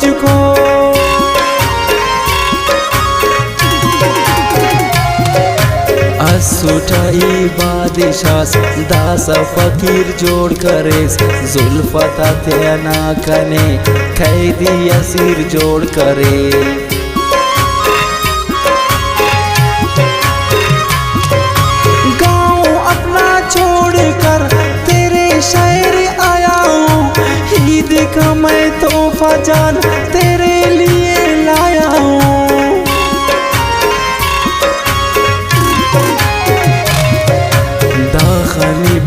तुझको। असुठाई बादिशास दास फकीर जोड़ करेस जुल्फता त्याना कने कैदी असीर जोड़ करे। गाँव अपना छोड़ कर तेरे शहर आया हूँ, ईद का मैं तोहफा जान तेरे लिए लाया हूँ।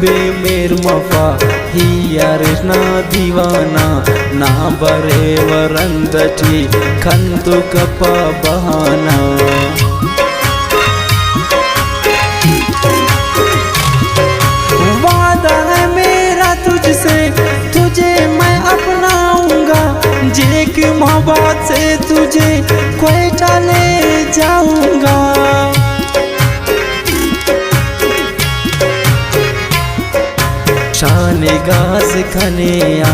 बे मेर मफा ही यारना दीवाना ना बरे वरंदटी खंतु कपा बहाना। वादा है मेरा तुझसे तुझे मैं अपनाऊंगा, जेक मोहब्बत से तुझे क्वेटा ले जाऊंगा। शाने गाज खनेया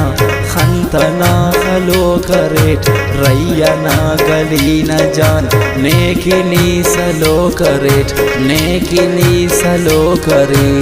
खंतना खलो करेट रैया ना गली न जान नेकिनी सलो करेट नेकिनी सलो करे।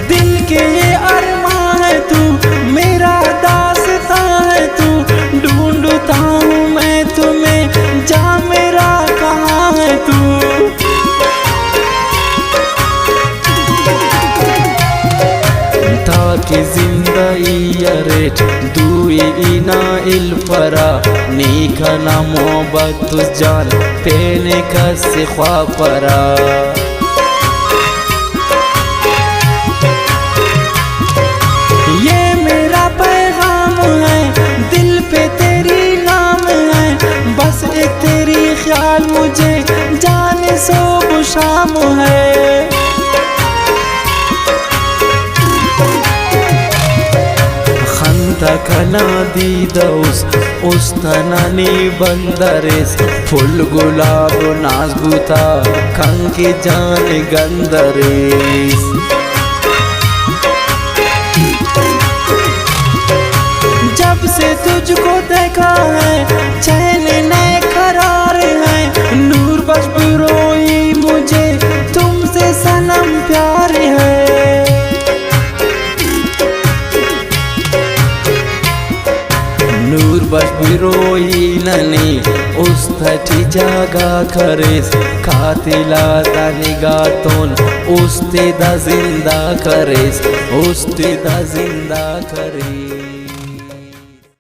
दिल के ये अरमान है तू, मेरा दास्तां है तू, ढूंढता हूँ मैं तुम्हें जा मेरा कहाँ है तू। ताकि जिंदगी अरेट दुई इना इल परा नीकना मोहब्बत तुझ जान पेने का सिखवा परा। बस एक तेरी ख्याल मुझे जाने सो शाम है। खंता कना दी दोस उस्तनानी बंदरेस फुल गुलाब नाजबूता खंके जान गंदरेस। जब से तुझको देखा है चैन नए करार है, नूर बख्श बिरोई मुझे तुमसे सनम प्यार है। नूर बख्श बिरोई ननी उस्तठी जागा करेस खातिला दा निगातोन उस्ते दा जिंदा करेस उस्ते दा जिंदा करेस।